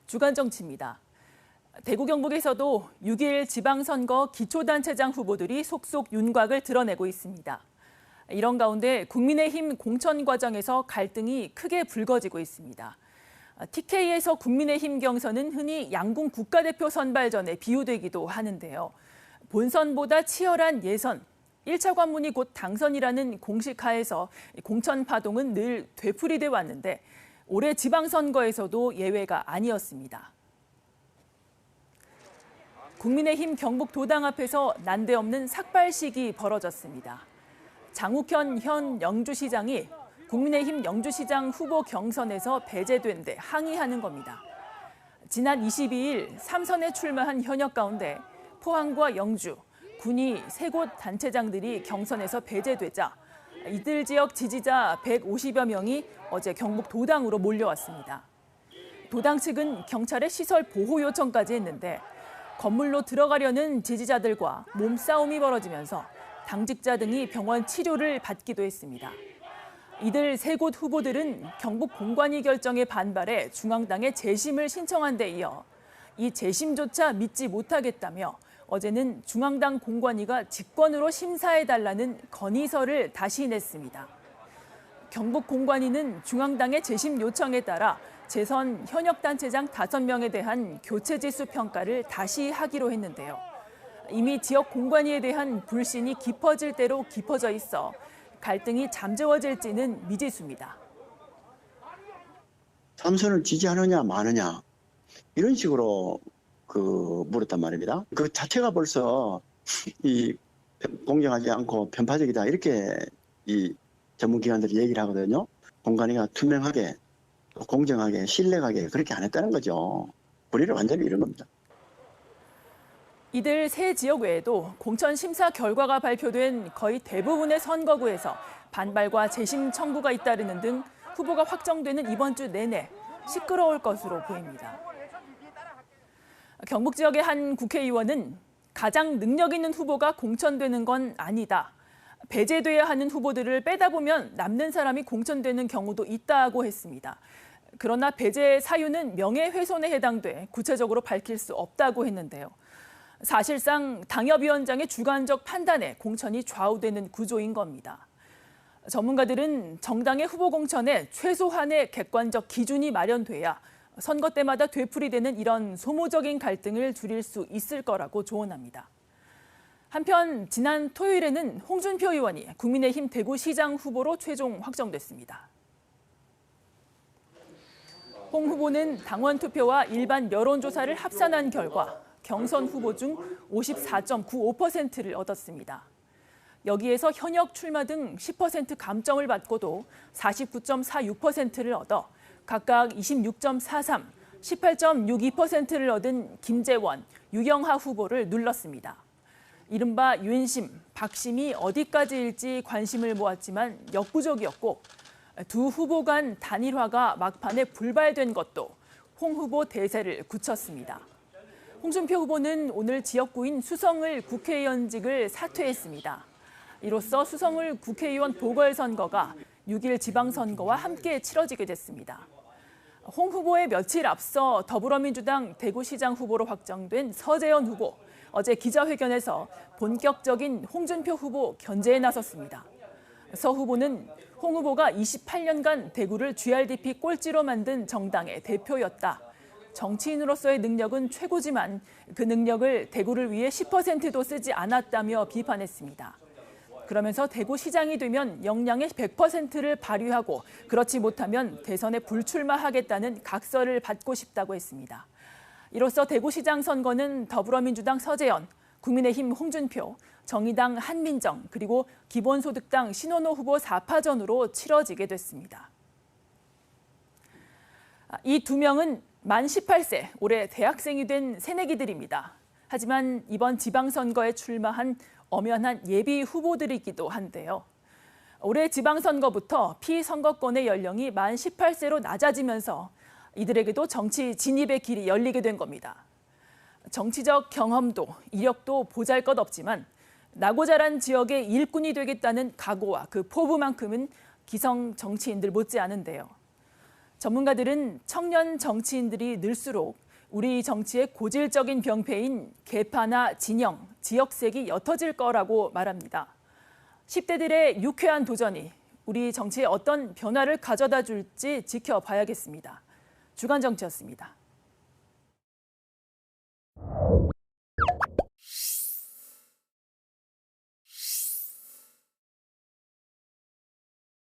주간 정치입니다. 대구 경북에서도 6일 지방선거 기초단체장 후보들이 속속 윤곽을 드러내고 있습니다. 이런 가운데 국민의힘 공천 과정에서 갈등이 크게 불거지고 있습니다. TK에서 국민의힘 경선은 흔히 양궁 국가대표 선발전에 비유되기도 하는데요. 본선보다 치열한 예선, 1차 관문이 곧 당선이라는 공식 하에서 공천 파동은 늘 되풀이돼 왔는데 올해 지방선거에서도 예외가 아니었습니다. 국민의힘 경북 도당 앞에서 난데없는 삭발식이 벌어졌습니다. 장욱현 현 영주시장이 국민의힘 영주시장 후보 경선에서 배제된 데 항의하는 겁니다. 지난 22일 3선에 출마한 현역 가운데 포항과 영주, 군위 세 곳 단체장들이 경선에서 배제되자 이들 지역 지지자 150여 명이 어제 경북 도당으로 몰려왔습니다. 도당 측은 경찰에 시설 보호 요청까지 했는데 건물로 들어가려는 지지자들과 몸싸움이 벌어지면서 당직자 등이 병원 치료를 받기도 했습니다. 이들 세 곳 후보들은 경북 공관위 결정에 반발해 중앙당에 재심을 신청한 데 이어 이 재심조차 믿지 못하겠다며 어제는 중앙당 공관위가 직권으로 심사해달라는 건의서를 다시 냈습니다. 경북 공관위는 중앙당의 재심 요청에 따라 재선 현역 단체장 5명에 대한 교체지수 평가를 다시 하기로 했는데요. 이미 지역 공관위에 대한 불신이 깊어질 대로 깊어져 있어 갈등이 잠재워질지는 미지수입니다. 삼선을 지지하느냐 마느냐 이런 식으로 물었단 말입니다. 그 자체가 벌써 공정하지 않고 편파적이다 이렇게 이 전문기관들이 얘기를 하거든요. 공관위가 투명하게 공정하게 신뢰하게 그렇게 안 했다는 거죠. 불의를 완전히 이런 겁니다. 이들 세 지역 외에도 공천 심사 결과가 발표된 거의 대부분의 선거구에서 반발과 재심 청구가 잇따르는 등 후보가 확정되는 이번 주 내내 시끄러울 것으로 보입니다. 경북 지역의 한 국회의원은 가장 능력 있는 후보가 공천되는 건 아니다. 배제돼야 하는 후보들을 빼다 보면 남는 사람이 공천되는 경우도 있다고 했습니다. 그러나 배제 사유는 명예훼손에 해당돼 구체적으로 밝힐 수 없다고 했는데요. 사실상 당협위원장의 주관적 판단에 공천이 좌우되는 구조인 겁니다. 전문가들은 정당의 후보 공천에 최소한의 객관적 기준이 마련돼야 선거 때마다 되풀이되는 이런 소모적인 갈등을 줄일 수 있을 거라고 조언합니다. 한편 지난 토요일에는 홍준표 의원이 국민의힘 대구시장 후보로 최종 확정됐습니다. 홍 후보는 당원 투표와 일반 여론조사를 합산한 결과 경선 후보 중 54.95%를 얻었습니다. 여기에서 현역 출마 등 10% 감점을 받고도 49.46%를 얻어 각각 26.43, 18.62%를 얻은 김재원, 유영하 후보를 눌렀습니다. 이른바 윤심, 박심이 어디까지일지 관심을 모았지만 역부족이었고 두 후보 간 단일화가 막판에 불발된 것도 홍 후보 대세를 굳혔습니다. 홍준표 후보는 오늘 지역구인 수성을 국회의원직을 사퇴했습니다. 이로써 수성을 국회의원 보궐선거가 6일 지방선거와 함께 치러지게 됐습니다. 홍 후보에 며칠 앞서 더불어민주당 대구시장 후보로 확정된 서재현 후보, 어제 기자회견에서 본격적인 홍준표 후보 견제에 나섰습니다. 서 후보는 홍 후보가 28년간 대구를 GRDP 꼴찌로 만든 정당의 대표였다. 정치인으로서의 능력은 최고지만 그 능력을 대구를 위해 10%도 쓰지 않았다며 비판했습니다. 그러면서 대구시장이 되면 역량의 100%를 발휘하고 그렇지 못하면 대선에 불출마하겠다는 각서를 받고 싶다고 했습니다. 이로써 대구시장 선거는 더불어민주당 서재현, 국민의힘 홍준표, 정의당 한민정, 그리고 기본소득당 신원호 후보 4파전으로 치러지게 됐습니다. 이 두 명은 만 18세, 올해 대학생이 된 새내기들입니다. 하지만 이번 지방선거에 출마한 엄연한 예비 후보들이기도 한데요. 올해 지방선거부터 피선거권의 연령이 만 18세로 낮아지면서 이들에게도 정치 진입의 길이 열리게 된 겁니다. 정치적 경험도, 이력도 보잘것없지만 나고 자란 지역의 일꾼이 되겠다는 각오와 그 포부만큼은 기성 정치인들 못지않은데요. 전문가들은 청년 정치인들이 늘수록 우리 정치의 고질적인 병폐인 계파나 진영, 지역색이 옅어질 거라고 말합니다. 10대들의 유쾌한 도전이 우리 정치에 어떤 변화를 가져다 줄지 지켜봐야겠습니다. 주간정치였습니다.